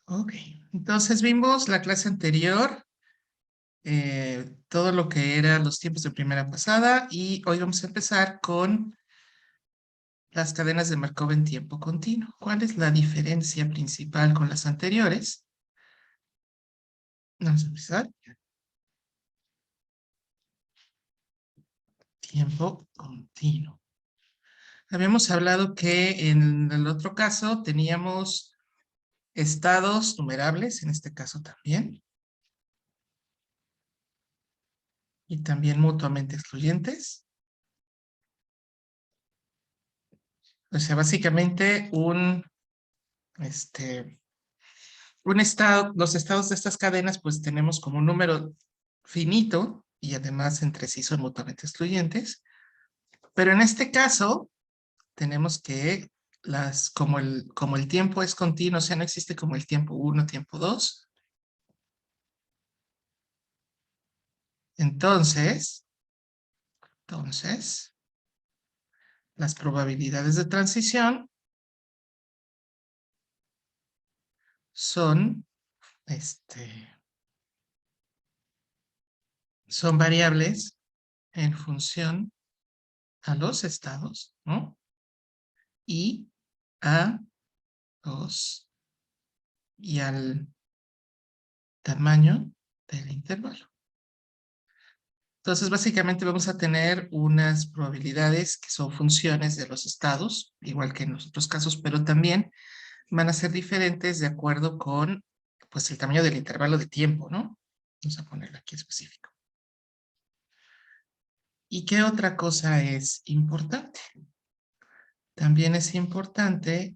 Ok, entonces vimos la clase anterior, todo lo que era los tiempos de primera pasada y hoy vamos a empezar con las cadenas de Markov en tiempo continuo. ¿Cuál es la diferencia principal con las anteriores? Vamos a empezar. Tiempo continuo. Habíamos hablado que en el otro caso teníamos estados numerables, en este caso también, y también mutuamente excluyentes. O sea, básicamente un estado, los estados de estas cadenas, pues tenemos como un número finito y además entre sí son mutuamente excluyentes. Pero en este caso, tenemos que como el tiempo es continuo, o sea, no existe como el tiempo 1, tiempo 2. Entonces, las probabilidades de transición son, este, son variables en función a los estados, ¿no? Y a los, y al tamaño del intervalo. Entonces, básicamente vamos a tener unas probabilidades que son funciones de los estados, igual que en los otros casos, pero también van a ser diferentes de acuerdo con, pues, el tamaño del intervalo de tiempo, ¿no? Vamos a ponerlo aquí específico. ¿Y qué otra cosa es importante? También es importante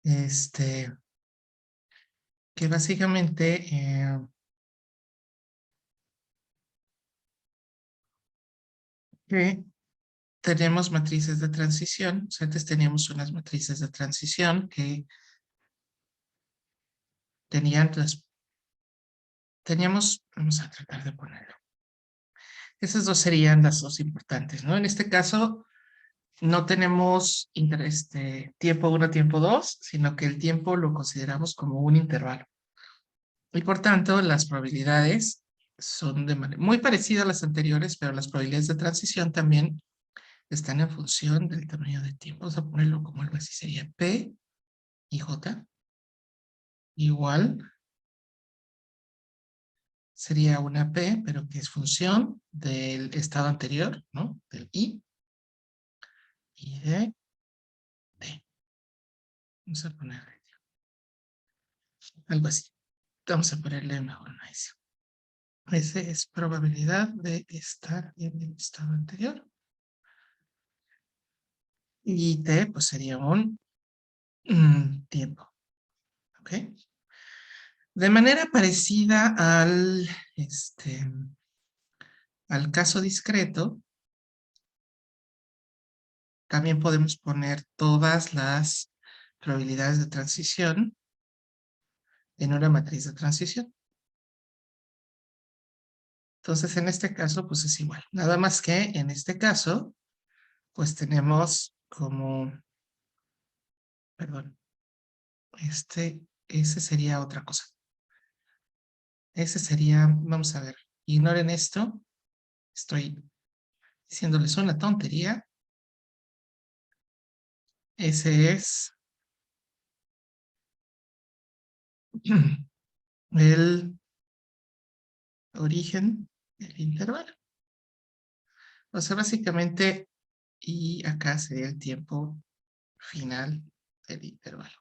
este, que básicamente que tenemos matrices de transición. O sea, antes teníamos unas matrices de transición que vamos a tratar de ponerlo. Esas dos serían las dos importantes, ¿no? En este caso, no tenemos tiempo 1, tiempo 2, sino que el tiempo lo consideramos como un intervalo. Y por tanto, las probabilidades son de manera muy parecida a las anteriores, pero las probabilidades de transición también están en función del tamaño del tiempo. Vamos a ponerlo como algo así, sería P y J igual, sería una P, pero que es función del estado anterior, ¿no? Del I y de T. Vamos a ponerle algo así. Vamos a ponerle mejor una S. S es probabilidad de estar en el estado anterior. Y T, pues sería un tiempo. ¿Ok? De manera parecida al caso discreto, también podemos poner todas las probabilidades de transición en una matriz de transición. Entonces, en este caso, pues es igual. Nada más que en este caso, pues tenemos como, perdón, ese sería otra cosa. Ese sería, vamos a ver, ignoren esto. Estoy diciéndoles una tontería. Ese es el origen del intervalo. O sea, básicamente, y acá sería el tiempo final del intervalo.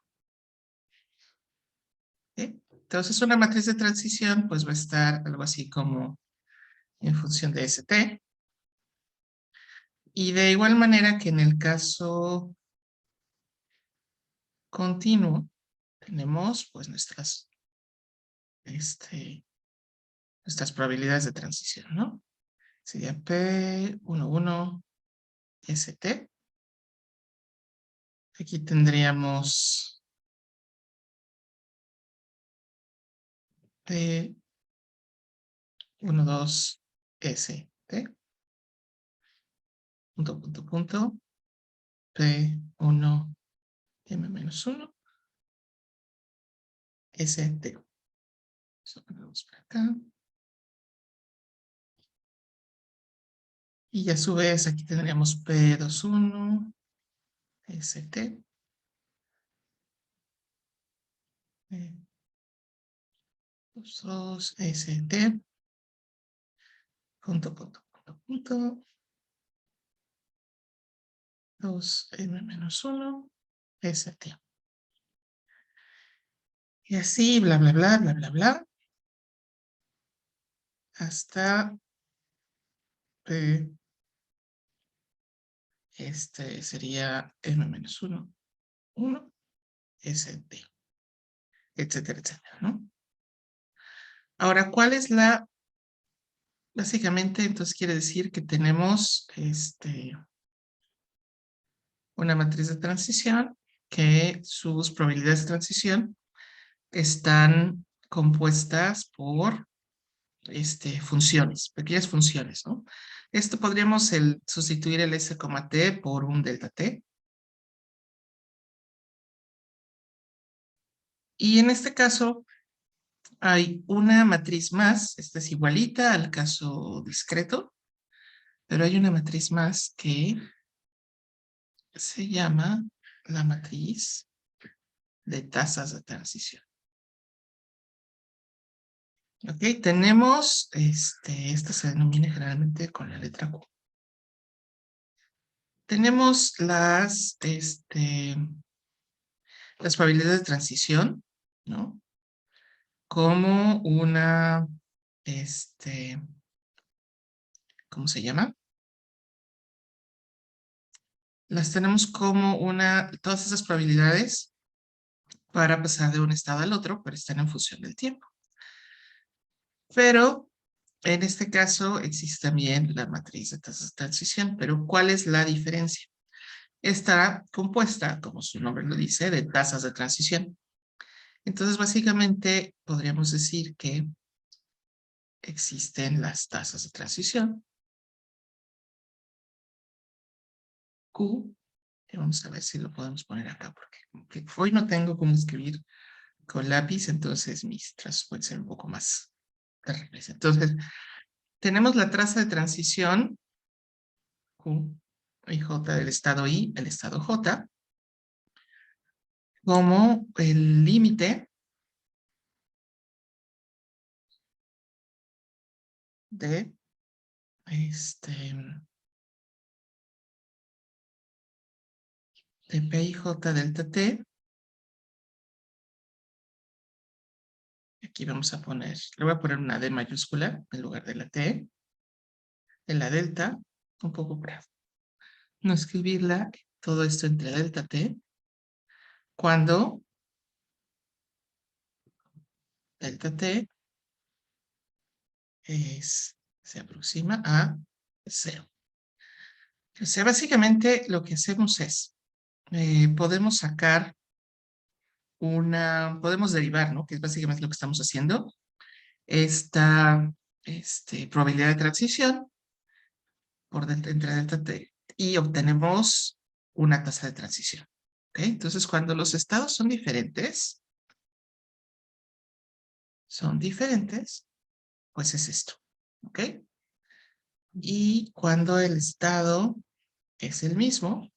¿Sí? Entonces, una matriz de transición, pues va a estar algo así como en función de ST. Y de igual manera que en el caso continuo, tenemos pues nuestras probabilidades de transición, ¿no? Sería P11 ST. Aquí tendríamos P12 ST. Punto, punto, punto. P1, M-1, ST. Eso lo ponemos por acá. Y a su vez aquí tendríamos P21, ST. P22, ST. Punto, punto, punto, punto. 2M-1, ST. Y así, bla, bla, bla, bla, bla, bla. Hasta P, este sería M-1, 1, ST, etcétera, etcétera, ¿no? Ahora, ¿cuál es la? Básicamente, entonces quiere decir que tenemos una matriz de transición que sus probabilidades de transición están compuestas por funciones, pequeñas funciones, ¿no? Esto podríamos sustituir el S, T por un delta T. Y en este caso hay una matriz más, esta es igualita al caso discreto, pero hay una matriz más que se llama la matriz de tasas de transición. Ok, tenemos, esta se denomina generalmente con la letra Q. Tenemos las probabilidades de transición, ¿no? Como una, ¿cómo se llama? Las tenemos como todas esas probabilidades para pasar de un estado al otro, pero están en función del tiempo. Pero en este caso existe también la matriz de tasas de transición, pero ¿cuál es la diferencia? Está compuesta, como su nombre lo dice, de tasas de transición. Entonces, básicamente, podríamos decir que existen las tasas de transición, Q, y vamos a ver si lo podemos poner acá, porque hoy no tengo cómo escribir con lápiz, entonces mis trazos pueden ser un poco más terribles. Entonces, tenemos la traza de transición Q y J del estado I, el estado J, como el límite de de P y J delta T. Aquí vamos a poner, le voy a poner una D mayúscula en lugar de la T, de la delta, un poco para no escribirla, todo esto entre delta T, cuando delta T se aproxima a 0. O sea, básicamente lo que hacemos es, podemos sacar podemos derivar, ¿no? Que es básicamente lo que estamos haciendo, esta probabilidad de transición por entre delta T y obtenemos una tasa de transición. ¿Okay? Entonces, cuando los estados son diferentes, pues es esto. ¿Ok? Y cuando el estado es el mismo,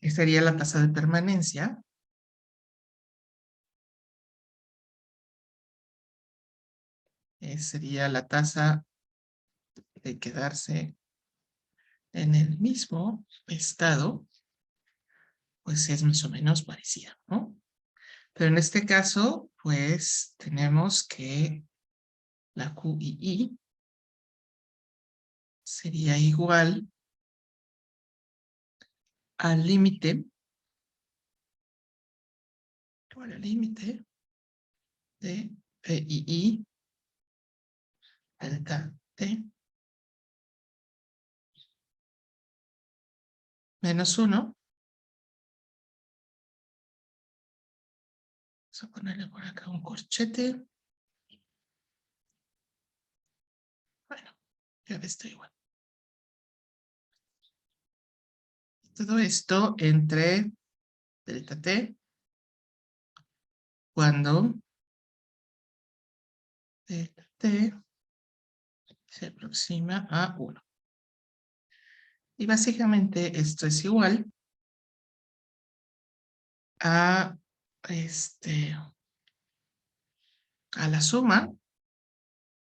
esta sería la tasa de permanencia. Sería la tasa de quedarse en el mismo estado, pues es más o menos parecida, ¿no? Pero en este caso, pues tenemos que la Q y I sería igual al límite, de P y I delta T menos 1. Vamos a ponerle por acá un corchete. Bueno, ya está igual. Todo esto entre delta t cuando delta t se aproxima a 1. Y básicamente esto es igual a, a la suma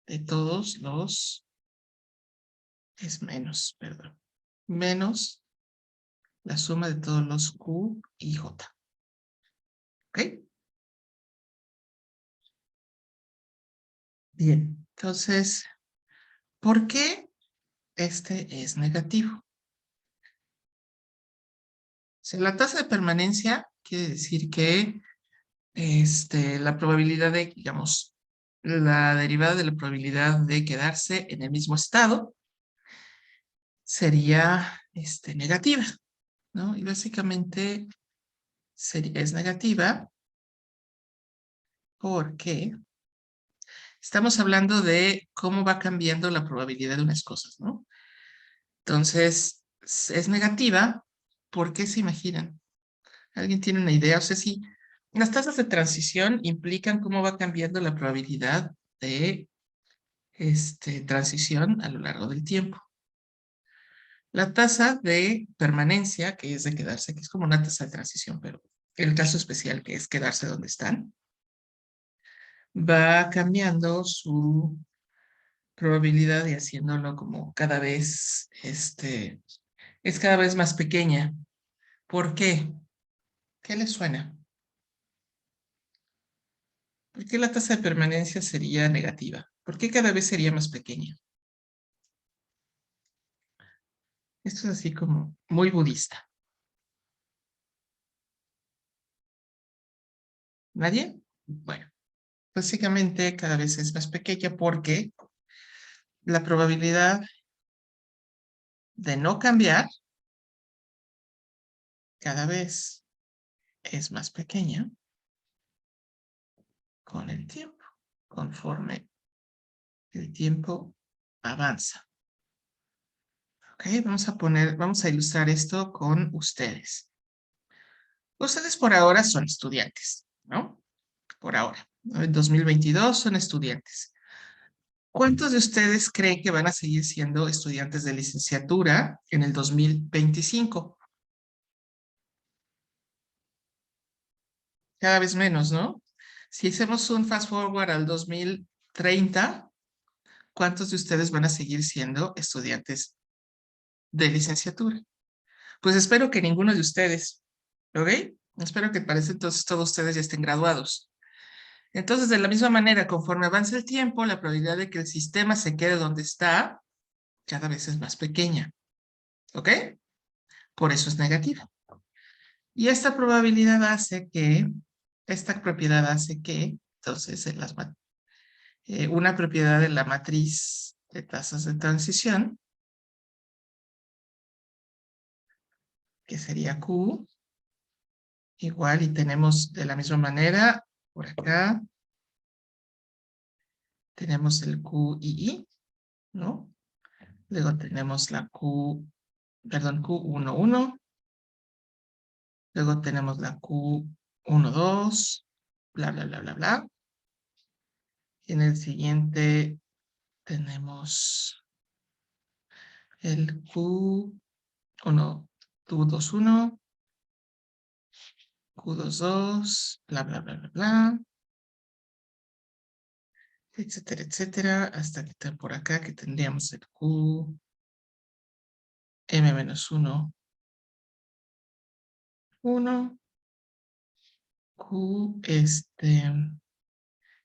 de todos los, es menos, perdón, menos la suma de todos los Q y J. ¿Ok? Bien, entonces, ¿por qué este es negativo? Si la tasa de permanencia quiere decir que la probabilidad de, digamos, la derivada de la probabilidad de quedarse en el mismo estado sería negativa, ¿no? Y básicamente es negativa porque estamos hablando de cómo va cambiando la probabilidad de unas cosas, ¿no? Entonces, es negativa porque se imaginan. ¿Alguien tiene una idea? O sea, si las tasas de transición implican cómo va cambiando la probabilidad de transición a lo largo del tiempo. La tasa de permanencia, que es de quedarse, que es como una tasa de transición, pero el caso especial que es quedarse donde están, va cambiando su probabilidad y haciéndolo como cada vez, es cada vez más pequeña. ¿Por qué? ¿Qué le suena? ¿Por qué la tasa de permanencia sería negativa? ¿Por qué cada vez sería más pequeña? Esto es así como muy budista. ¿Nadie? Bueno, básicamente cada vez es más pequeña porque la probabilidad de no cambiar cada vez es más pequeña con el tiempo, conforme el tiempo avanza. Ok, vamos a ilustrar esto con ustedes. Ustedes por ahora son estudiantes, ¿no? Por ahora, ¿no? En 2022 son estudiantes. ¿Cuántos de ustedes creen que van a seguir siendo estudiantes de licenciatura en el 2025? Cada vez menos, ¿no? Si hacemos un fast forward al 2030, ¿cuántos de ustedes van a seguir siendo estudiantes de licenciatura? Pues espero que ninguno de ustedes, ¿ok? Espero que para ese entonces todos ustedes ya estén graduados. Entonces, de la misma manera, conforme avanza el tiempo, la probabilidad de que el sistema se quede donde está cada vez es más pequeña, ¿ok? Por eso es negativa. Y esta propiedad hace que, entonces, una propiedad de la matriz de tasas de transición, que sería Q, igual, y tenemos de la misma manera, por acá, tenemos el Q y I, ¿no? Luego tenemos la Q11, luego tenemos la Q12, bla, bla, bla, bla, bla. Y en el siguiente tenemos el Q1, Q21, Q22, bla, bla, bla, bla, bla, etcétera, etcétera, hasta que está por acá que tendríamos el Q M-1, 1, Q,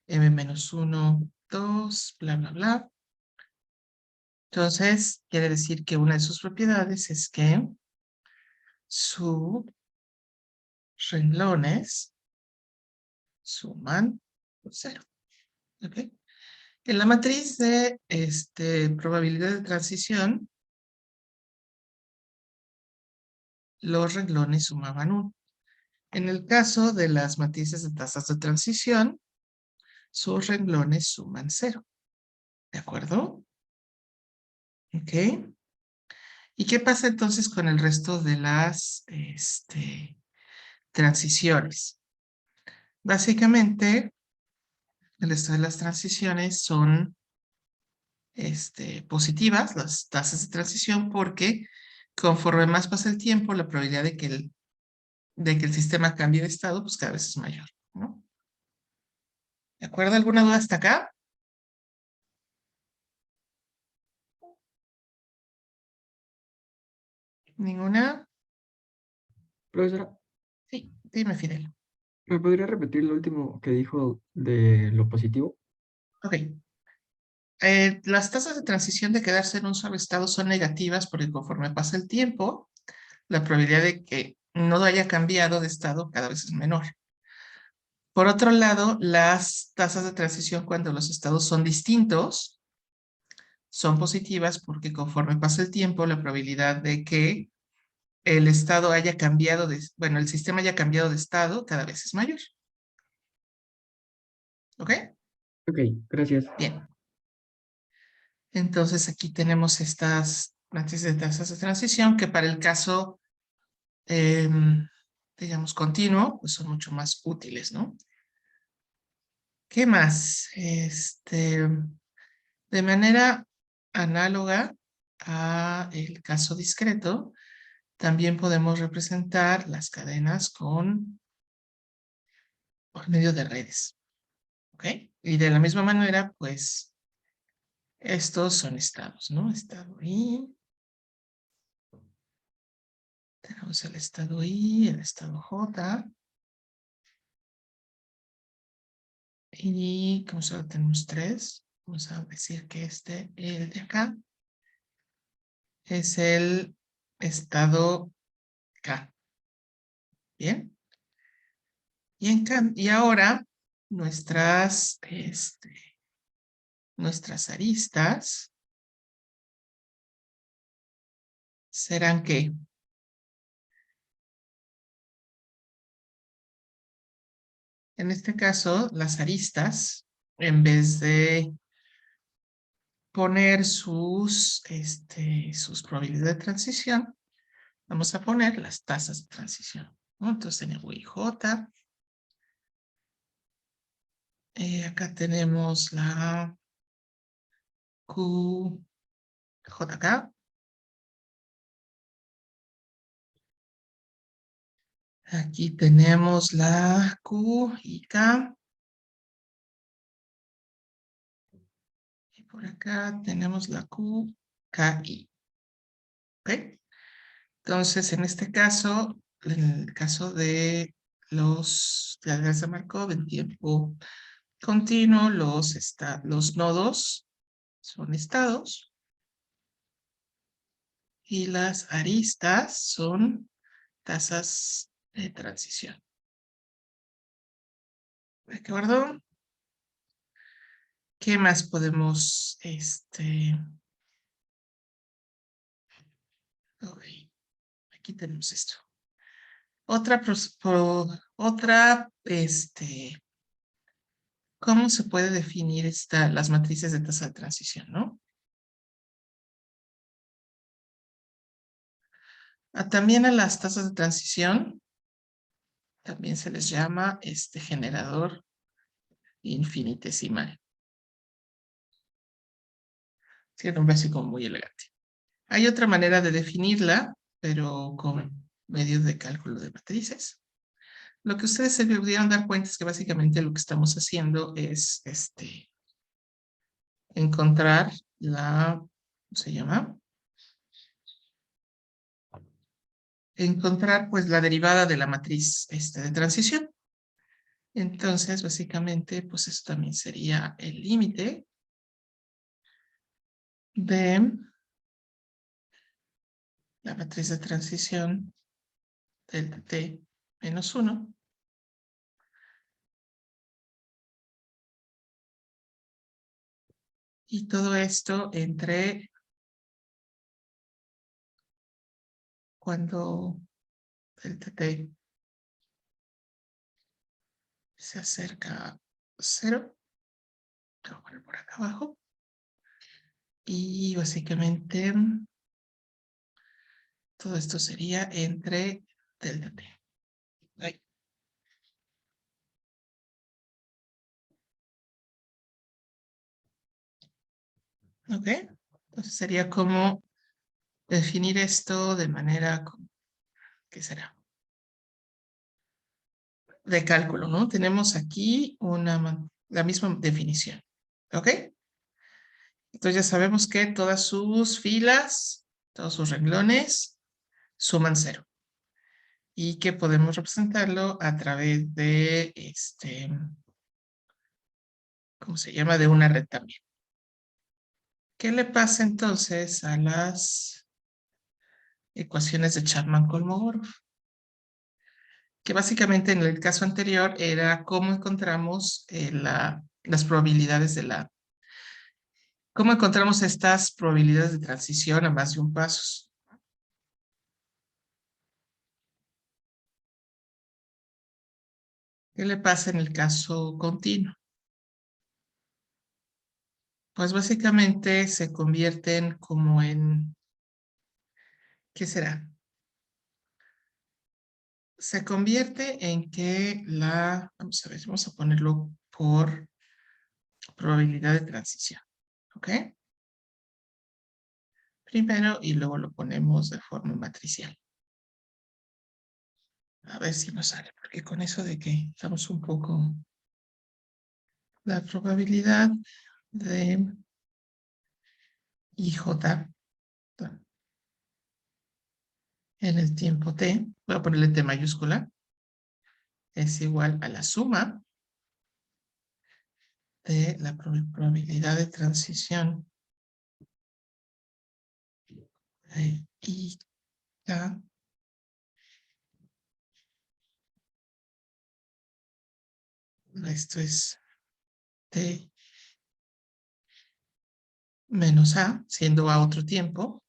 M-1, 2, bla, bla, bla. Entonces, quiere decir que una de sus propiedades es que sus renglones suman 0. ¿Ok? En la matriz de probabilidad de transición, los renglones sumaban 1. En el caso de las matrices de tasas de transición, sus renglones suman 0. ¿De acuerdo? ¿Ok? ¿Y qué pasa entonces con el resto de las transiciones? Básicamente, el resto de las transiciones son positivas, las tasas de transición, porque conforme más pasa el tiempo, la probabilidad de que el sistema cambie de estado, pues cada vez es mayor, ¿no? ¿De acuerdo? ¿Alguna duda hasta acá? ¿Ninguna? Profesora, Sí, dime, Fidel. ¿me podría repetir lo último que dijo de lo positivo? Ok. Las tasas de transición de quedarse en un solo estado son negativas porque conforme pasa el tiempo, la probabilidad de que no haya cambiado de estado cada vez es menor. Por otro lado, las tasas de transición cuando los estados son distintos son positivas porque conforme pasa el tiempo, la probabilidad de que el estado haya cambiado bueno, el sistema haya cambiado de estado cada vez es mayor. ¿Ok? Ok, gracias. Bien. Entonces aquí tenemos estas matrices de tasas de transición que para el caso, digamos, continuo, pues son mucho más útiles, ¿no? ¿Qué más? De manera análoga a el caso discreto, también podemos representar las cadenas por medio de redes, ¿ok? Y de la misma manera, pues, estos son estados, ¿no? Estado I, tenemos el estado I, el estado J, y como solo tenemos tres, vamos a decir que el de acá, es el estado K, ¿bien? Y ahora nuestras aristas serán que en este caso las aristas, en vez de poner sus probabilidades de transición, vamos a poner las tasas de transición, ¿no? Entonces tenemos IJ, acá tenemos la QJK, aquí tenemos la Q y K, y por acá tenemos la QKI, ¿ok? Entonces, en este caso, en el caso de los diagramas de Markov en tiempo continuo, los nodos son estados y las aristas son tasas de transición. ¿De acuerdo? ¿Qué más podemos, ok, aquí tenemos esto. ¿Cómo se puede definir las matrices de tasa de transición, no? También a las tasas de transición también se les llama generador infinitesimal. Tiene un básico muy elegante. Hay otra manera de definirla, pero con medios de cálculo de matrices. Lo que ustedes se pudieron dar cuenta es que básicamente lo que estamos haciendo es encontrar ¿cómo se llama? Encontrar pues la derivada de la matriz de transición. Entonces, básicamente, pues eso también sería el límite de la matriz de transición delta t menos 1 y todo esto entre cuando delta t se acerca a 0, lo voy a poner por acá abajo, y básicamente Todo esto sería entre delta t. Ahí. ¿Ok? Entonces sería como definir esto de manera, ¿qué será? De cálculo, ¿no? Tenemos aquí la misma definición. ¿Ok? Entonces ya sabemos que todas sus filas, todos sus renglones suman 0. Y que podemos representarlo a través de, ¿cómo se llama? De una red también. ¿Qué le pasa entonces a las ecuaciones de Chapman-Kolmogorov? Que básicamente en el caso anterior era cómo encontramos las probabilidades cómo encontramos estas probabilidades de transición a más de un paso. ¿Qué le pasa en el caso continuo? Pues básicamente se convierten como en, ¿qué será? Se convierte en que vamos a ver, vamos a ponerlo por probabilidad de transición, ¿ok? Primero y luego lo ponemos de forma matricial. A ver si nos sale, porque con eso de que estamos un poco... La probabilidad de IJ en el tiempo t, voy a ponerle t mayúscula, es igual a la suma de la probabilidad de transición de IJ. Esto es t menos a, siendo a otro tiempo,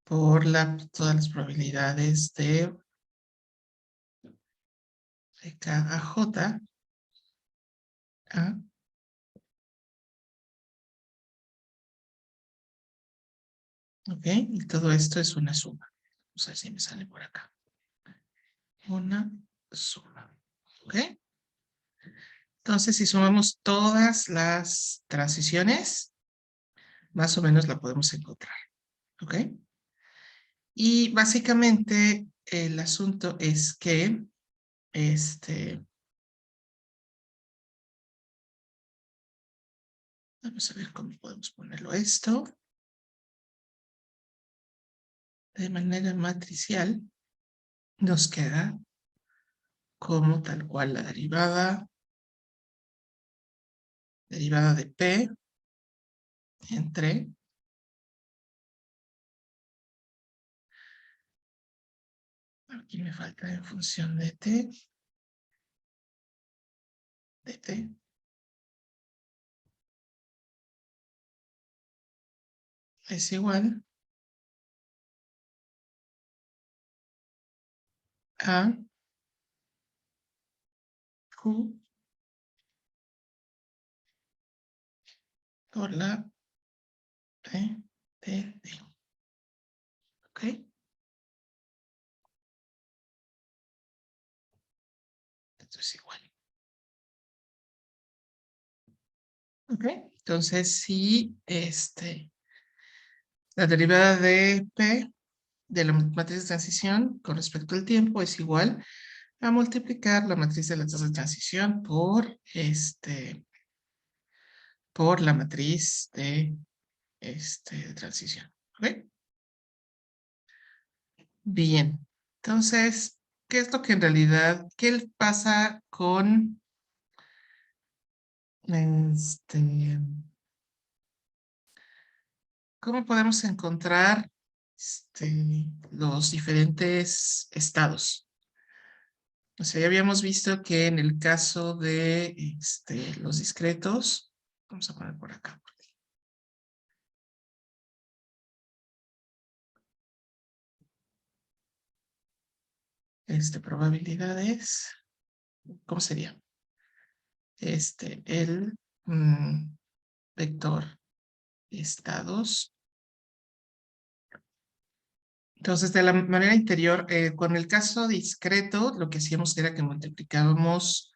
por todas las probabilidades de k a j a, ok, y todo esto es una suma. Vamos a ver si me sale por acá. Una suma, ok. Entonces, si sumamos todas las transiciones, más o menos la podemos encontrar, ¿ok? Y básicamente el asunto es que, vamos a ver cómo podemos ponerlo esto, de manera matricial, nos queda como tal cual la derivada de P entre, aquí me falta en función de T, es igual a Q por la P de D, ¿ok? Esto es igual. ¿Ok? Entonces, si la derivada de P de la matriz de transición con respecto al tiempo es igual a multiplicar la matriz de la tasa de transición por la matriz de transición. ¿Ok? Bien. Entonces, ¿qué es lo que en realidad, qué pasa con cómo podemos encontrar los diferentes estados? O sea, ya habíamos visto que en el caso de los discretos, vamos a poner por acá, probabilidades, ¿cómo sería? El vector estados Entonces, de la manera interior, con el caso discreto, lo que hacíamos era que multiplicábamos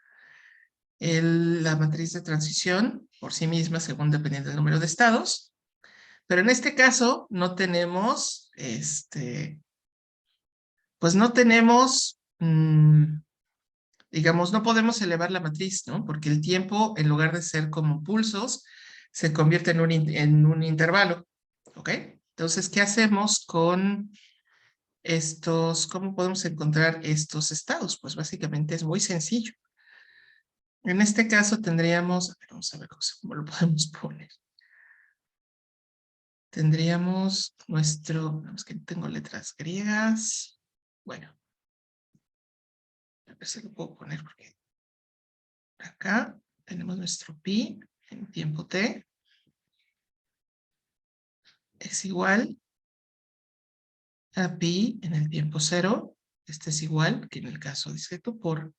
la matriz de transición por sí misma, según dependiendo del número de estados. Pero en este caso no tenemos, pues no tenemos, digamos, no podemos elevar la matriz, ¿no? Porque el tiempo, en lugar de ser como pulsos, se convierte en un intervalo, ¿ok? Entonces, ¿qué hacemos con estos? ¿Cómo podemos encontrar estos estados? Pues básicamente es muy sencillo. En este caso tendríamos, a ver, vamos a ver cómo lo podemos poner. Tendríamos nuestro, es que tengo letras griegas. Bueno, a ver si lo puedo poner porque acá tenemos nuestro pi en tiempo t es igual a pi en el tiempo cero. Este es igual que en el caso discreto por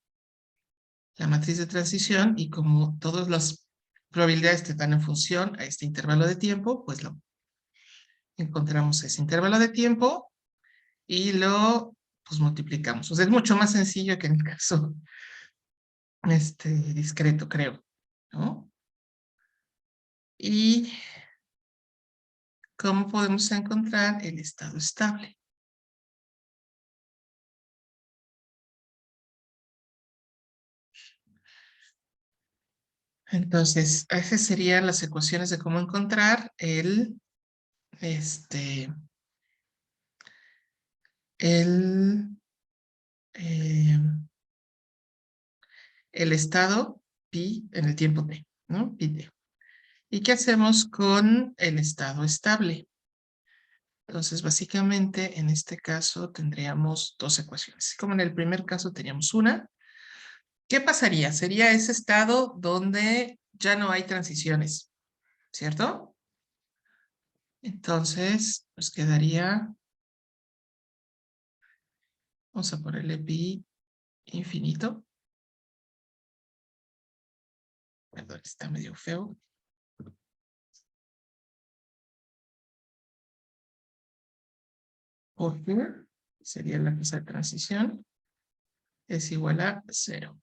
la matriz de transición, y como todas las probabilidades están en función a este intervalo de tiempo, pues lo encontramos ese intervalo de tiempo y lo pues multiplicamos. O sea, es mucho más sencillo que en el caso discreto, creo, ¿no? Y ¿cómo podemos encontrar el estado estable? Entonces, esas serían las ecuaciones de cómo encontrar este, el, eh, el estado pi en el tiempo t, ¿no? Pi t. ¿Y qué hacemos con el estado estable? Entonces, básicamente, en este caso tendríamos dos ecuaciones. Como en el primer caso teníamos una. ¿Qué pasaría? Sería ese estado donde ya no hay transiciones, ¿cierto? Entonces, nos quedaría, vamos a ponerle pi infinito. Perdón, está medio feo. Porque sería la cosa de transición es igual a 0.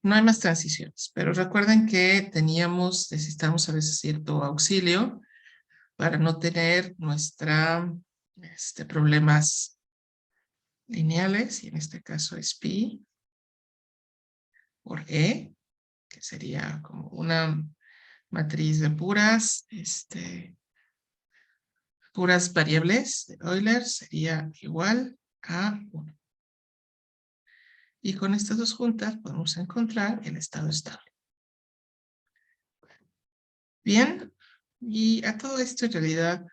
No hay más transiciones, pero recuerden que necesitamos a veces cierto auxilio para no tener problemas lineales, y en este caso es pi por e, que sería como una matriz de puras variables de Euler, sería igual a 1. Y con estas dos juntas podemos encontrar el estado estable. Bien, y a todo esto en realidad,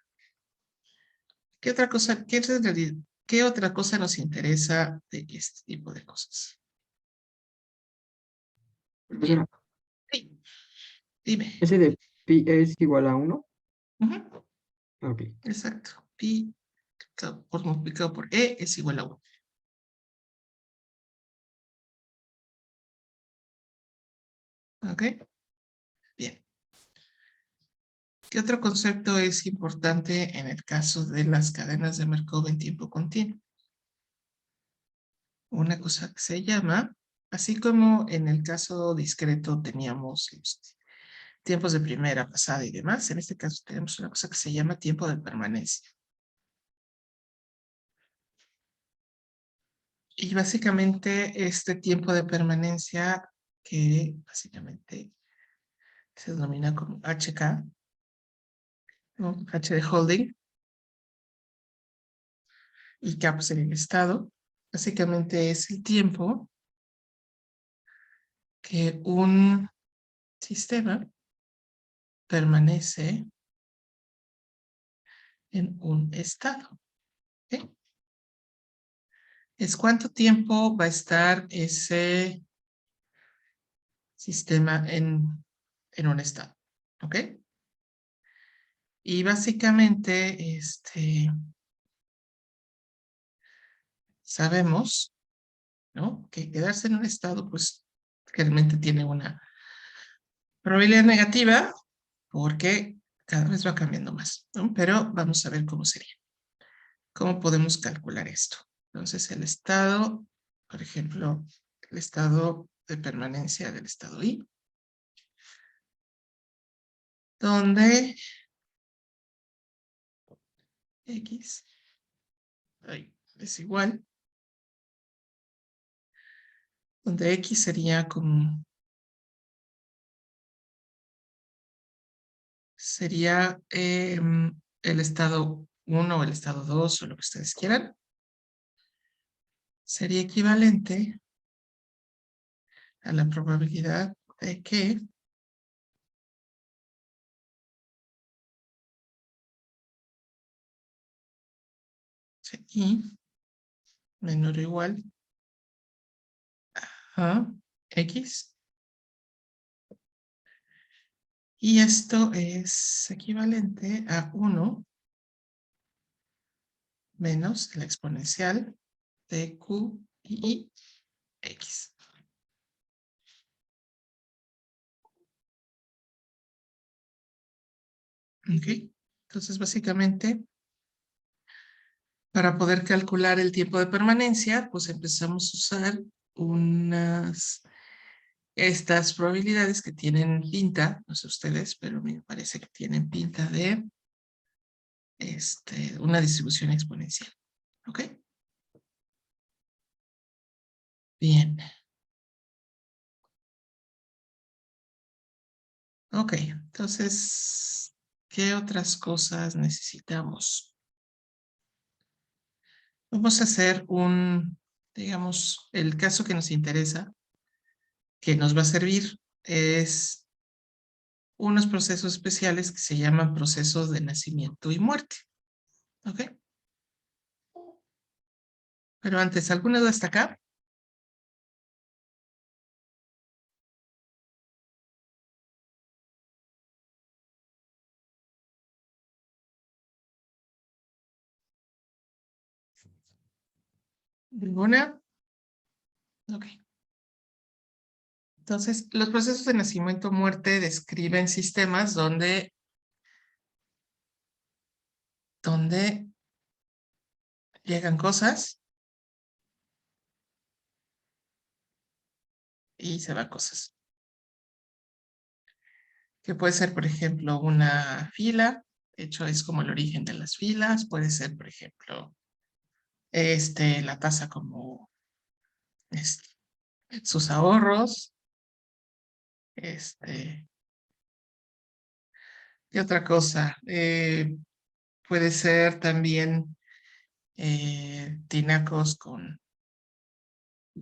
¿qué otra cosa, qué otra cosa nos interesa de este tipo de cosas? Profesora, Sí, dime. ese de pi es igual a 1. Ujú, Ok. exacto. Pi por multiplicado por e es igual a 1. ¿Ok? Bien. ¿Qué otro concepto es importante en el caso de las cadenas de Markov en tiempo continuo? Una cosa que se llama, así como en el caso discreto teníamos tiempos de primera, pasada y demás, en este caso tenemos una cosa que se llama tiempo de permanencia. Y básicamente este tiempo de permanencia, que básicamente se denomina como HK, ¿no? H de holding, y K pues en el estado, básicamente es el tiempo que un sistema permanece en un estado. ¿Ok? Es cuánto tiempo va a estar ese sistema en un estado. ¿Ok? Y básicamente, sabemos, ¿no? Que quedarse en un estado, pues, realmente tiene una probabilidad negativa porque cada vez va cambiando más, ¿no? Pero vamos a ver cómo sería. ¿Cómo podemos calcular esto? Entonces, el estado, por ejemplo, el estado de permanencia del estado I, donde X es igual, donde X sería como, sería el estado 1 o el estado 2 o lo que ustedes quieran, sería equivalente a la probabilidad de que I menor o igual a X. Y esto es equivalente a 1 menos la exponencial de Q y X. ¿Ok? Entonces, básicamente, para poder calcular el tiempo de permanencia, pues empezamos a usar estas probabilidades que tienen pinta, no sé ustedes, pero me parece que tienen pinta de una distribución exponencial. ¿Ok? Bien. Ok, entonces, ¿qué otras cosas necesitamos? Vamos a hacer digamos, el caso que nos interesa, que nos va a servir, es unos procesos especiales que se llaman procesos de nacimiento y muerte. ¿Ok? Pero antes, ¿alguna duda hasta acá? ¿Ninguna? Ok. Entonces, los procesos de nacimiento-muerte describen sistemas donde llegan cosas y se van cosas. Que puede ser, por ejemplo, una fila. De hecho, es como el origen de las filas. Puede ser, por ejemplo, la tasa como este, sus ahorros. Y otra cosa, puede ser también tinacos con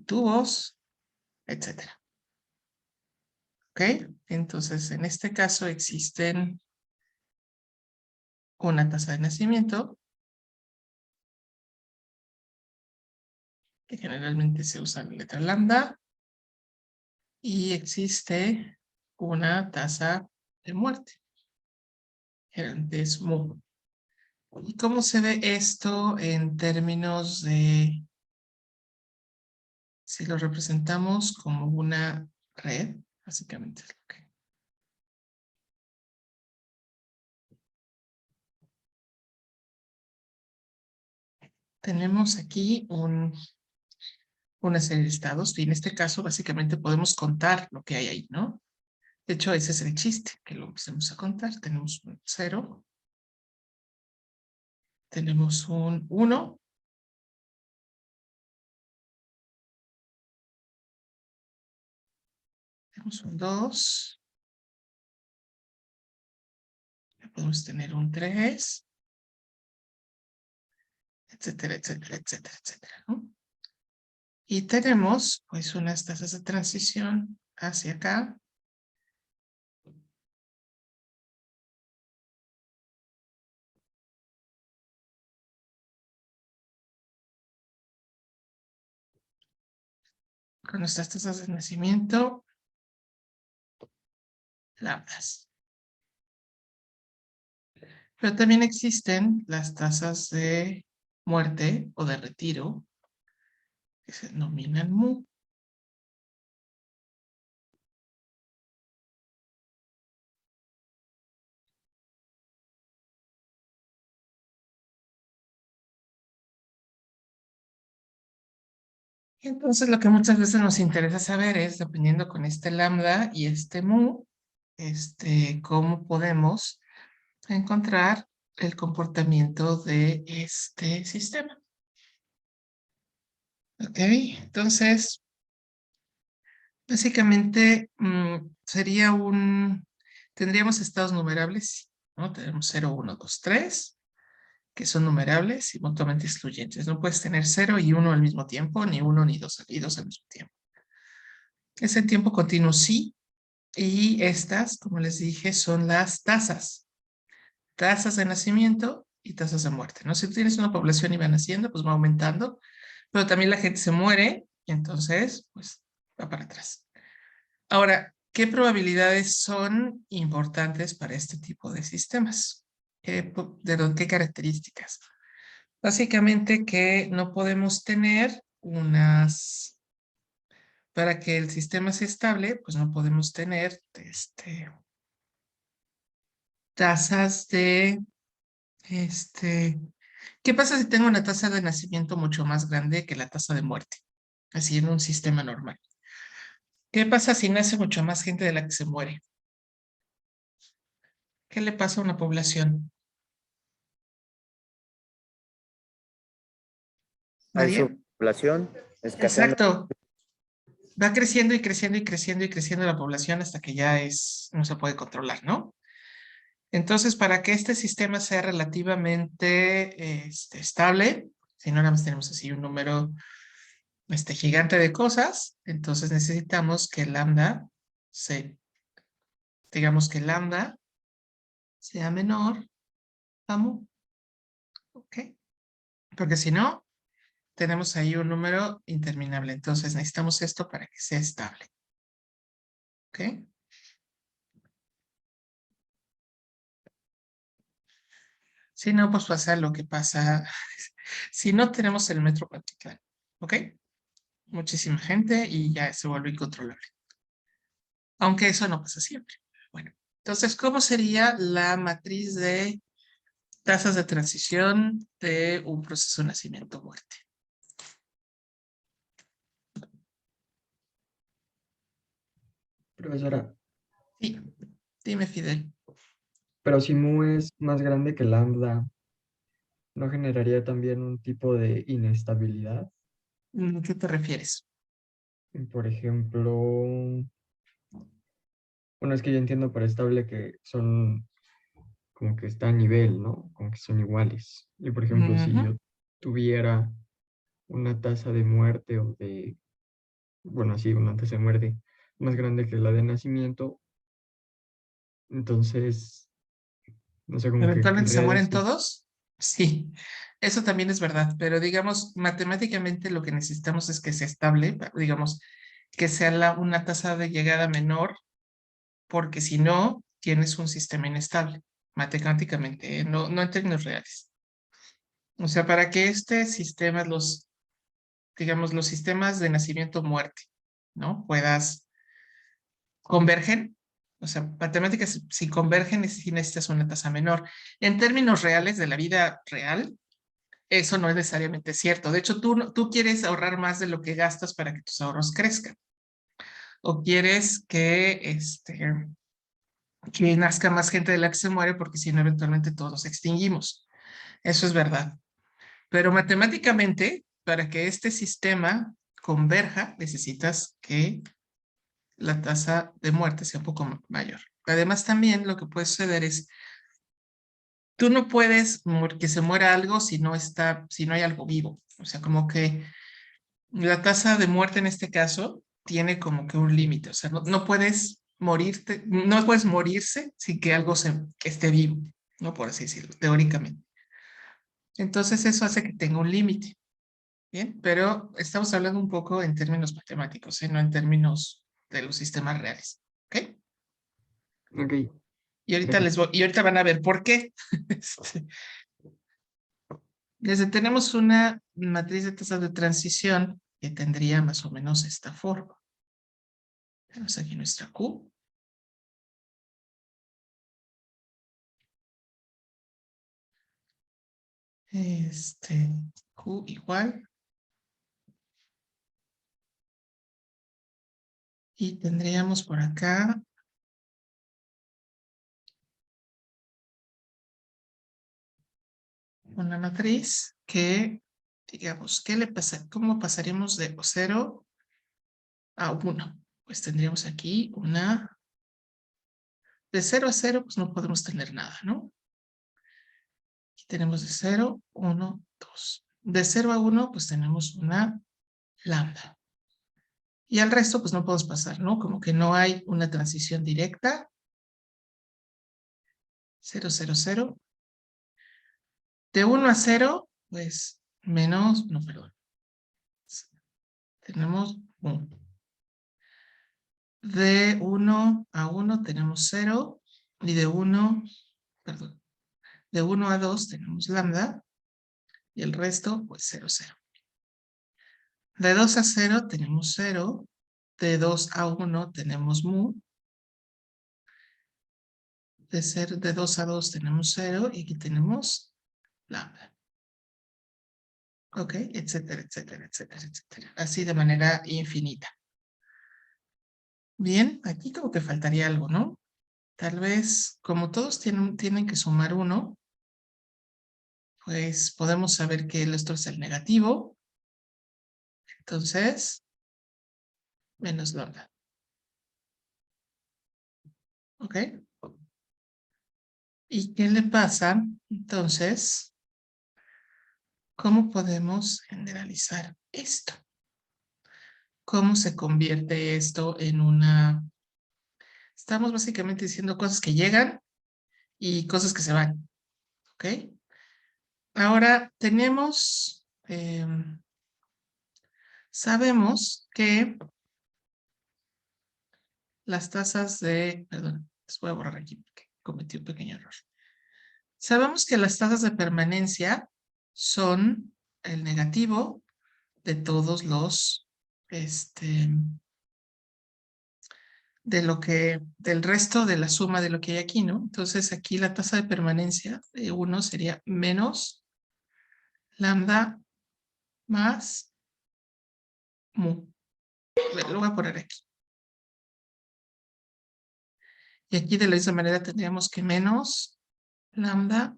tubos, etcétera. ¿Ok? Entonces, en este caso existen una tasa de nacimiento, que generalmente se usa la letra lambda, y existe una tasa de muerte, generalmente es mu. ¿Y cómo se ve esto en términos de, si lo representamos como una red, básicamente es lo que tenemos aquí una serie de estados y en este caso básicamente podemos contar lo que hay ahí, ¿no? De hecho, ese es el chiste, que lo empecemos a contar. Tenemos un 0, tenemos un 1, tenemos un 2, podemos tener un 3, etcétera, etcétera, etcétera, etcétera, ¿no? Y tenemos pues unas tasas de transición hacia acá. Con nuestras tasas de nacimiento, lambdas. Pero también existen las tasas de muerte o de retiro, que se denominan mu. Y entonces lo que muchas veces nos interesa saber es, dependiendo con este lambda y este mu, cómo podemos encontrar el comportamiento de este sistema. Ok, entonces, básicamente tendríamos estados numerables, ¿no? Tenemos 0, 1, 2, 3, que son numerables y mutuamente excluyentes. No puedes tener 0 y 1 al mismo tiempo, ni 1 ni 2 y 2 al mismo tiempo. Ese tiempo continuo sí, y estas, como les dije, son las tasas de nacimiento y tasas de muerte, ¿no? Si tú tienes una población y va naciendo, pues va aumentando, pero también la gente se muere y entonces, pues, va para atrás. Ahora, ¿qué probabilidades son importantes para este tipo de sistemas? ¿Qué características? Básicamente que no podemos tener para que el sistema sea estable, pues no podemos tener tasas de, ¿qué pasa si tengo una tasa de nacimiento mucho más grande que la tasa de muerte? Así en un sistema normal. ¿Qué pasa si nace mucho más gente de la que se muere? ¿Qué le pasa a una población? Hay ¿María? superpoblación, escaseando. Exacto. Va creciendo y creciendo y creciendo y creciendo la población hasta que ya no se puede controlar, ¿no? Entonces, para que este sistema sea relativamente estable, si no nada más tenemos así un número gigante de cosas, entonces necesitamos que lambda digamos que lambda sea menor a mu, ¿ok? Porque si no, tenemos ahí un número interminable. Entonces necesitamos esto para que sea estable, ¿ok? Si no, pues pasa lo que pasa si no tenemos el metro cuadricular, ¿ok? Muchísima gente y ya se vuelve incontrolable. Aunque eso no pasa siempre. Bueno, entonces, ¿cómo sería la matriz de tasas de transición de un proceso de nacimiento-muerte? Profesora, Sí, dime, Fidel. pero si mu es más grande que lambda, ¿no generaría también un tipo de inestabilidad? ¿A qué te refieres? Por ejemplo, bueno, es que yo entiendo por estable que son como que está a nivel, ¿no? Como que son iguales. Y por ejemplo, si Ujú. yo tuviera una tasa de muerte o de, bueno, sí, una tasa de muerte más grande que la de nacimiento, entonces, no sé, como que ¿Eventualmente se querría mueren decir, todos? Sí, eso también es verdad, pero digamos, matemáticamente lo que necesitamos es que sea estable, digamos, que sea una tasa de llegada menor, porque si no, tienes un sistema inestable, matemáticamente, no, no en términos reales. O sea, para que este sistema, digamos, los sistemas de nacimiento-muerte, ¿no? Convergen, o sea, matemáticas, si convergen, si necesitas una tasa menor. En términos reales de la vida real, eso no es necesariamente cierto. De hecho, tú quieres ahorrar más de lo que gastas para que tus ahorros crezcan. O quieres que nazca más gente de la que se muere, porque si no, eventualmente todos nos extinguimos. Eso es verdad. Pero matemáticamente, para que este sistema converja, necesitas que la tasa de muerte sea un poco mayor. Además, también lo que puede suceder es, tú no puedes que se muera algo si no hay algo vivo. O sea, como que la tasa de muerte en este caso tiene como que un límite. O sea, no puedes morirte, no puedes morirse sin que algo que esté vivo, ¿no? Por así decirlo, teóricamente. Entonces, eso hace que tenga un límite. Bien, pero estamos hablando un poco en términos matemáticos, no en términos de los sistemas reales. ¿Ok? ok, Y gracias. ahorita van a ver por qué. Este, tenemos una matriz de tasas de transición que tendría más o menos esta forma. Tenemos aquí nuestra Q. Q igual Y tendríamos por acá una matriz que, digamos, ¿qué le pasa? ¿Cómo pasaríamos de 0 a 1? Pues tendríamos aquí una... De 0 a 0, pues no podemos tener nada, ¿no? Aquí tenemos de 0, 1, 2. De 0 a 1, pues tenemos una lambda. Y al resto, pues no podemos pasar, ¿no? Como que no hay una transición directa. 0, 0, 0. De 1 a 0, pues menos, no, perdón. Tenemos 1. De 1 a 1 tenemos 0. Y de 1, perdón, de 1 a 2 tenemos lambda. Y el resto, pues 0, 0. De 2 a 0 tenemos 0. De 2 a 1 tenemos mu. De 2 a 2 tenemos 0. Y aquí tenemos lambda. Ok, etcétera, etcétera, etcétera, etcétera. Así de manera infinita. Bien, aquí como que faltaría algo, ¿no? Tal vez, como todos tienen que sumar 1, pues podemos saber que esto es el negativo. Entonces, menos lambda. ¿Ok? ¿Y qué le pasa? Entonces, ¿cómo podemos generalizar esto? ¿Cómo se convierte esto en una... Estamos básicamente diciendo cosas que llegan y cosas que se van. ¿Ok? Ahora tenemos... sabemos que las tasas de... Perdón, les voy a borrar aquí porque cometí un pequeño error. Sabemos que las tasas de permanencia son el negativo de todos los, del resto de la suma de lo que hay aquí, ¿no? Entonces aquí la tasa de permanencia de 1 sería menos lambda más mu. Lo voy a poner aquí. Y aquí de la misma manera tendríamos que menos lambda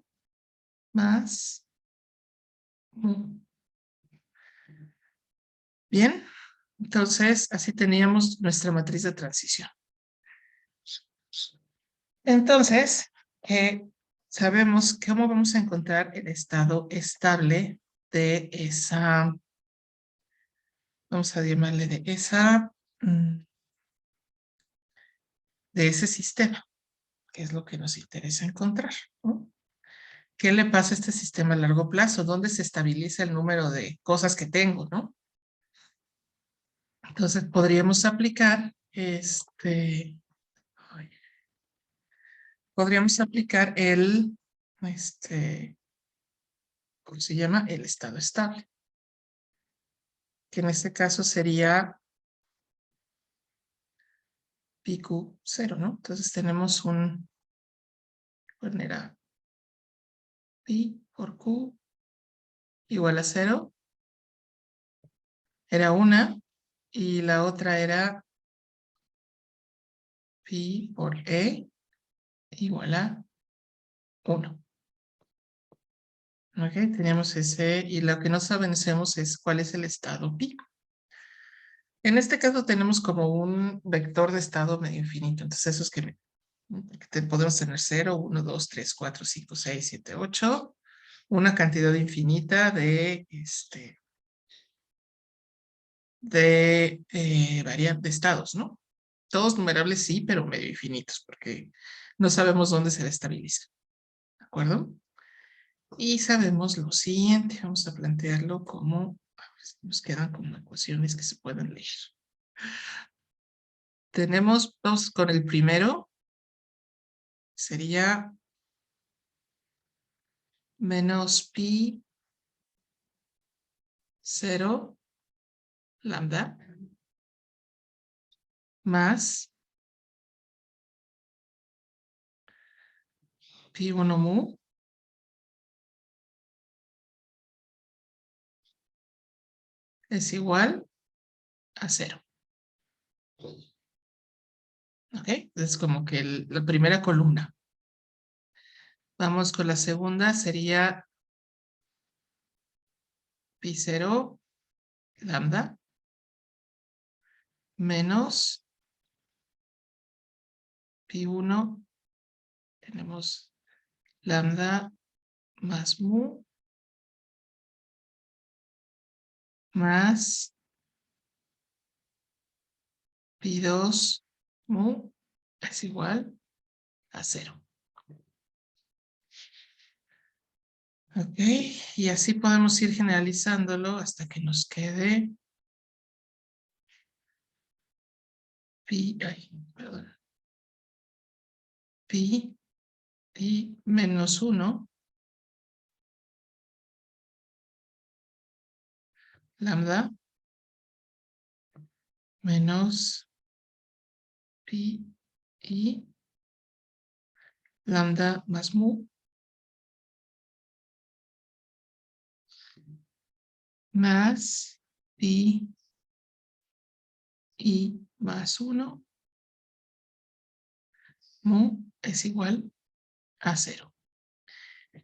más mu. Bien, entonces así teníamos nuestra matriz de transición. Entonces, sabemos cómo vamos a encontrar el estado estable de esa, vamos a llamarle de ese sistema, que es lo que nos interesa encontrar, ¿no? ¿Qué le pasa a este sistema a largo plazo? ¿Dónde se estabiliza el número de cosas que tengo, no? Entonces podríamos aplicar podríamos aplicar ¿cómo se llama? El estado estable, que en este caso sería PQ 0, ¿no? Entonces tenemos era Pi por Q igual a 0, era una, y la otra era Pi por E igual a 1. ¿Ok? Teníamos ese, y lo que no sabemos es cuál es el estado pi. En este caso tenemos como un vector de estado medio infinito, entonces eso es que podemos tener 0, 1, 2, 3, 4, 5, 6, 7, 8, una cantidad infinita de de estados, ¿no? Todos numerables sí, pero medio infinitos, porque no sabemos dónde se estabiliza. ¿De acuerdo? Y sabemos lo siguiente, vamos a plantearlo como, a ver, nos quedan como ecuaciones que se pueden leer. Vamos con el primero, sería menos pi 0 lambda más pi 1 mu es igual a 0. ¿Ok? Es como que la primera columna. Vamos con la segunda, sería pi 0 lambda menos pi 1. Tenemos lambda más mu más pi 2 mu es igual a 0. Ok, y así podemos ir generalizándolo hasta que nos quede pi, perdón, pi menos 1 lambda menos pi y lambda más mu más pi y más 1 mu es igual a 0.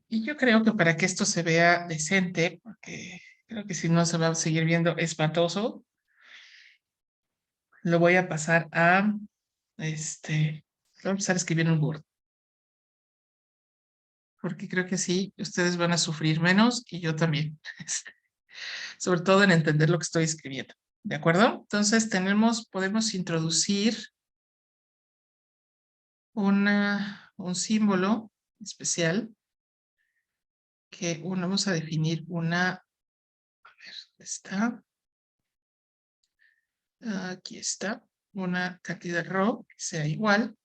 Y yo creo que para que esto se vea decente, porque creo que si no se va a seguir viendo espantoso, lo voy a pasar a, voy a empezar a escribir en Word, porque creo que sí, ustedes van a sufrir menos y yo también, sobre todo en entender lo que estoy escribiendo. ¿De acuerdo? Entonces podemos introducir un símbolo especial que vamos a definir una, a ver, ¿dónde está? Aquí está, una cantidad ρ que sea igual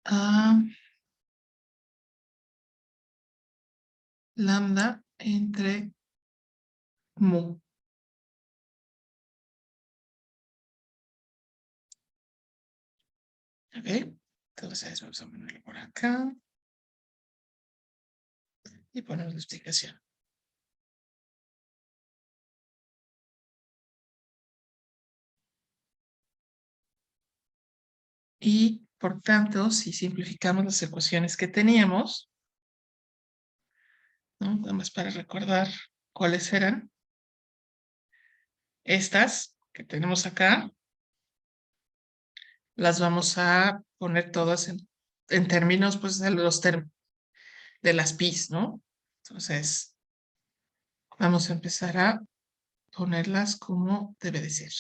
a lambda entre mu. ¿Ok? Entonces vamos a ponerlo por acá y ponemos la explicación. Y por tanto, si simplificamos las ecuaciones que teníamos, ¿no? Nada más para recordar cuáles eran. Estas que tenemos acá, las vamos a poner todas en términos pues, de las pis, ¿no? Entonces, vamos a empezar a ponerlas como debe de ser.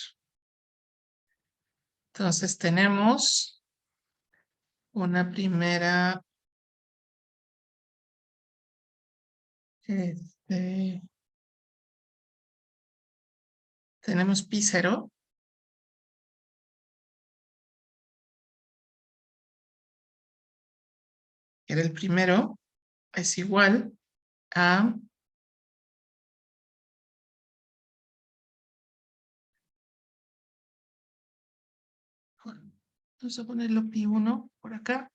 Entonces, tenemos una primera, tenemos pi 0, que era el primero, es igual a vamos a ponerlo pi 1 por acá.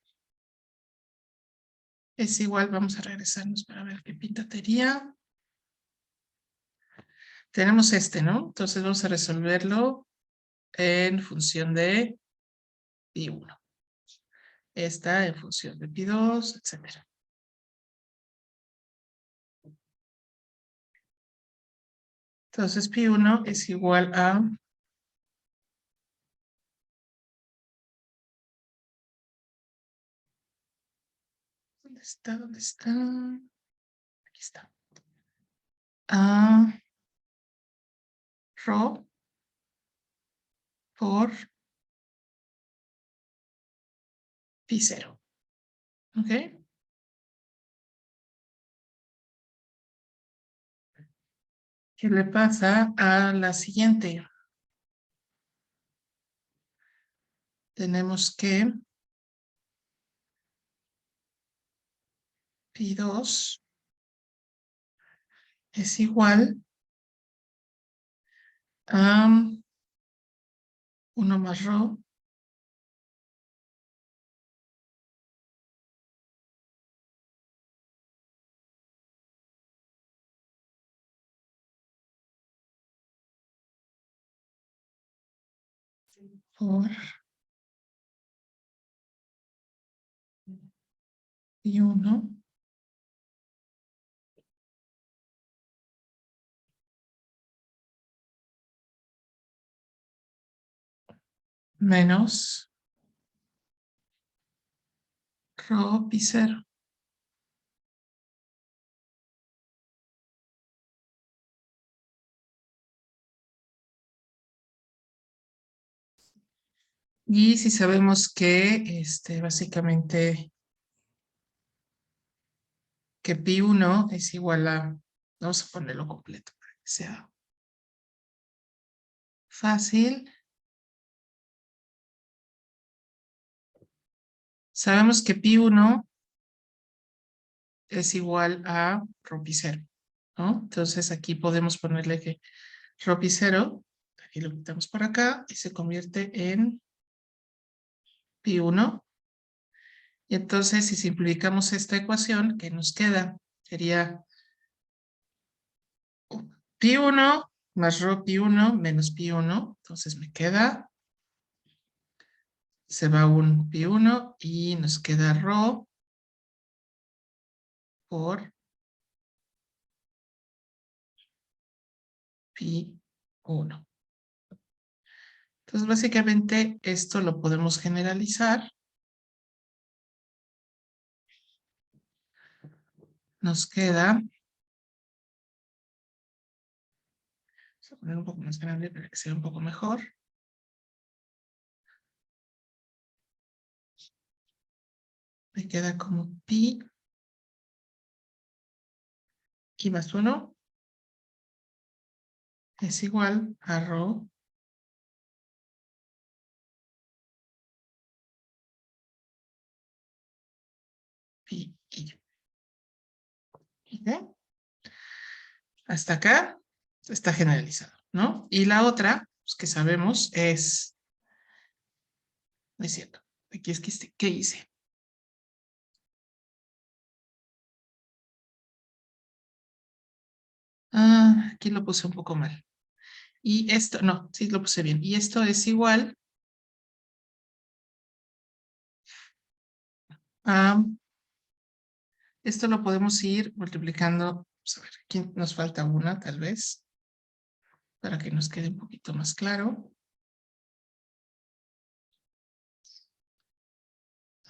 Es igual, vamos a regresarnos para ver qué pitatería. Tenemos ¿no? Entonces vamos a resolverlo en función de pi 1. Esta en función de pi 2, etc. Entonces pi 1 es igual a ¿dónde está? ¿Dónde está? Aquí está. A ρ por pi 0. ¿Ok? ¿Qué le pasa a la siguiente? Tenemos que pi 2 es igual a 1 más ρ por pi1 menos rho pi0. Y si sabemos que básicamente que pi1 es igual a, vamos a ponerlo completo para que sea fácil. Sabemos que pi1 es igual a rho pi0, ¿no? Entonces aquí podemos ponerle que rho pi0, aquí lo quitamos por acá y se convierte en pi1. Y entonces si simplificamos esta ecuación, ¿qué nos queda? Sería pi1 más rho pi1 menos pi1. Entonces me queda, se va un pi1 y nos queda rho por pi1. Entonces básicamente esto lo podemos generalizar. Nos queda, vamos a poner un poco más grande para que sea un poco mejor. Me queda como pi y más 1 es igual a rho pi y. ¿Ok? Hasta acá está generalizado, ¿no? Y la otra, pues, que sabemos es, no es cierto, aquí es que, ¿qué hice? Aquí lo puse un poco mal. Y esto, no, sí lo puse bien. Y esto es igual a, esto lo podemos ir multiplicando, vamos a ver, aquí nos falta una tal vez, para que nos quede un poquito más claro.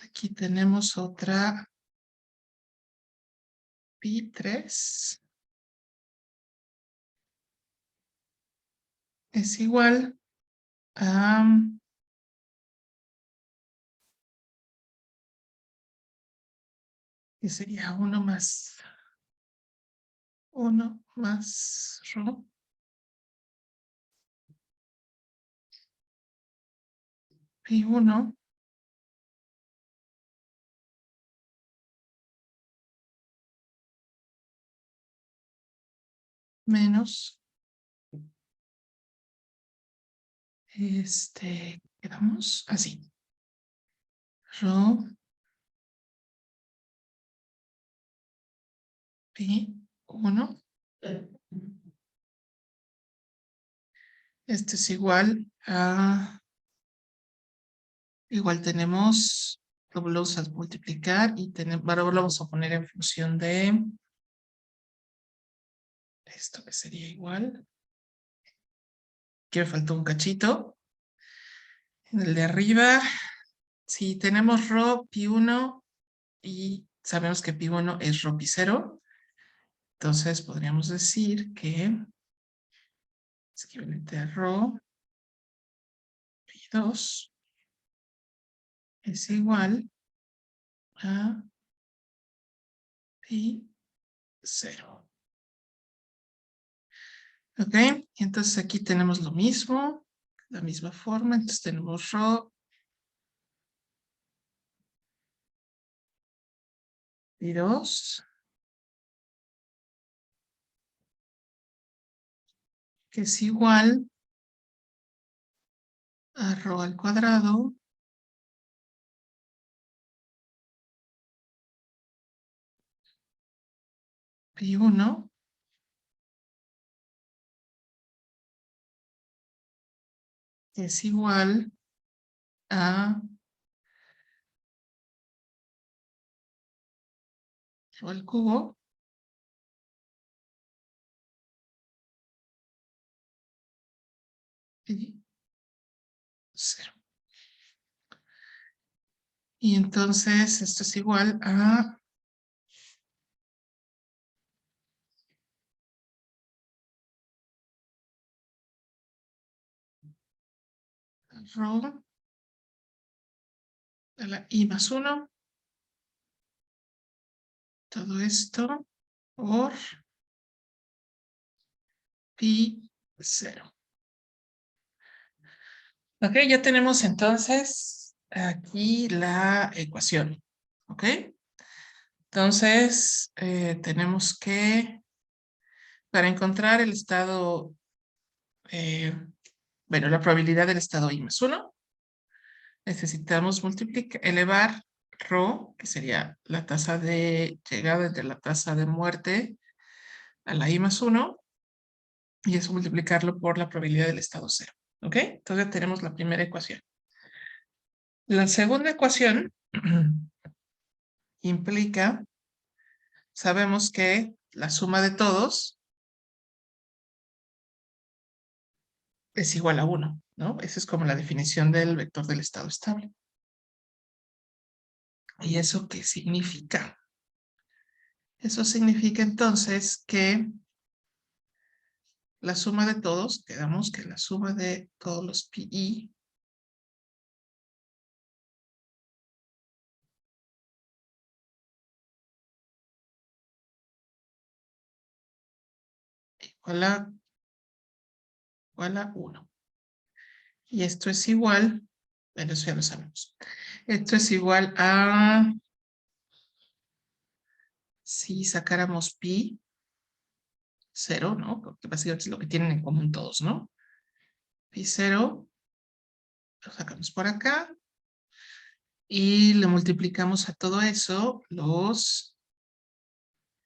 Aquí tenemos otra pi3 es igual a, que sería 1 más rho pi1 menos, quedamos así, rho pi1. Esto es igual a, igual tenemos, lo volvemos a multiplicar y tenemos, ahora lo vamos a poner en función de esto que sería igual. Aquí me faltó un cachito. En el de arriba, si tenemos rho pi1 y sabemos que pi1 es rho pi0, entonces podríamos decir que es equivalente a rho pi2 es igual a pi0. ¿Ok? Entonces aquí tenemos lo mismo, la misma forma. Entonces tenemos rho pi2 que es igual a rho al cuadrado pi1 es igual a rho al cubo y 0. Y entonces esto es igual a rho a la I más 1. Todo esto por pi 0. Ok, ya tenemos entonces aquí la ecuación. Ok. Entonces, tenemos que, para encontrar el estado, bueno, la probabilidad del estado I más 1, necesitamos elevar rho, que sería la tasa de llegada entre la tasa de muerte a la I más 1, y eso multiplicarlo por la probabilidad del estado 0. ¿Ok? Entonces tenemos la primera ecuación. La segunda ecuación implica, sabemos que la suma de todos es igual a 1, ¿no? Esa es como la definición del vector del estado estable. ¿Y eso qué significa? Eso significa entonces que la suma de todos, quedamos que la suma de todos los pi igual a 1. Y esto es igual, bueno, eso ya lo sabemos. Esto es igual a, si sacáramos pi 0, ¿no? Porque básicamente es lo que tienen en común todos, ¿no? Pi 0, lo sacamos por acá. Y le multiplicamos a todo eso los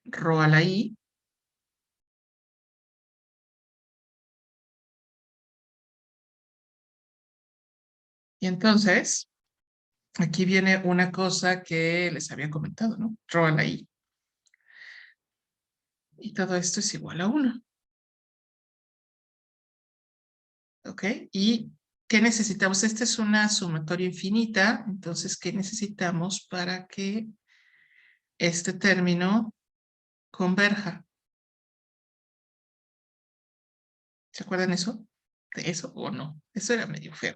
rho a la I. Y entonces, aquí viene una cosa que les había comentado, ¿no? Rho a la I. Y todo esto es igual a 1. ¿Ok? ¿Y qué necesitamos? Esta es una sumatoria infinita. Entonces, ¿qué necesitamos para que este término converja? ¿Se acuerdan eso? ¿De eso o no? Eso era medio feo.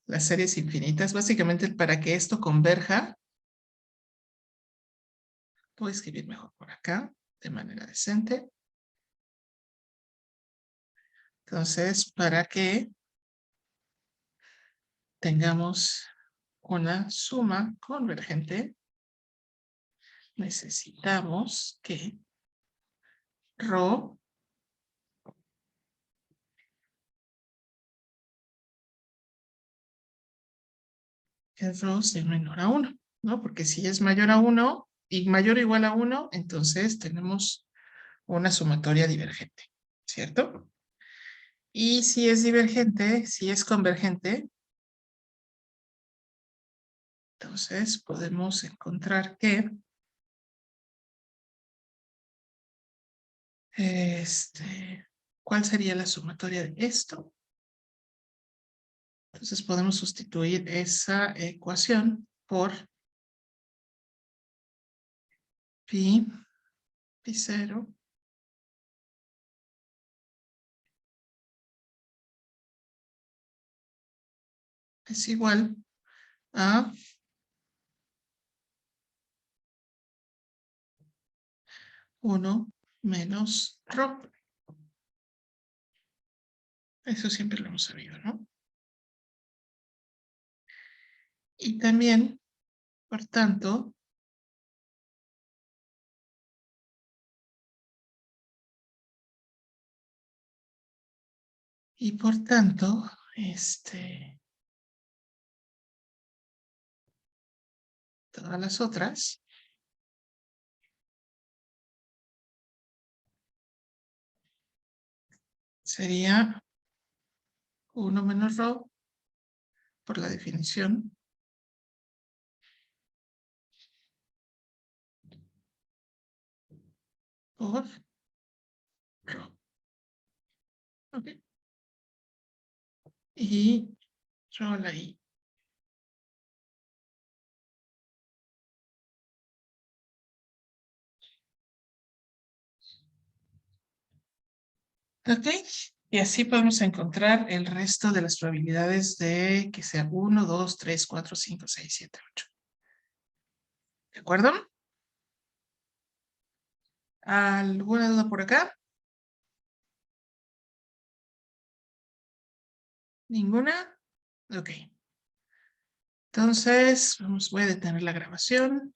Las series infinitas, básicamente para que esto converja, voy a escribir mejor por acá, de manera decente. Entonces, para que tengamos una suma convergente, necesitamos que rho sea menor a 1, ¿no? Porque si es mayor a 1 y mayor o igual a 1, entonces tenemos una sumatoria divergente, ¿cierto? Y si es divergente, si es convergente, entonces podemos encontrar que ¿cuál sería la sumatoria de esto? Entonces podemos sustituir esa ecuación por pi 0 es igual a 1 menos rho. Eso siempre lo hemos sabido, ¿no? Y también, por tanto, todas las otras sería 1 menos rho por la definición por rho. Ok. Y rho a la i. Ok, y así podemos encontrar el resto de las probabilidades de que sea 1, 2, 3, 4, 5, 6, 7, 8. ¿De acuerdo? ¿Alguna duda por acá? ¿Ninguna? Ok. Entonces, voy a detener la grabación.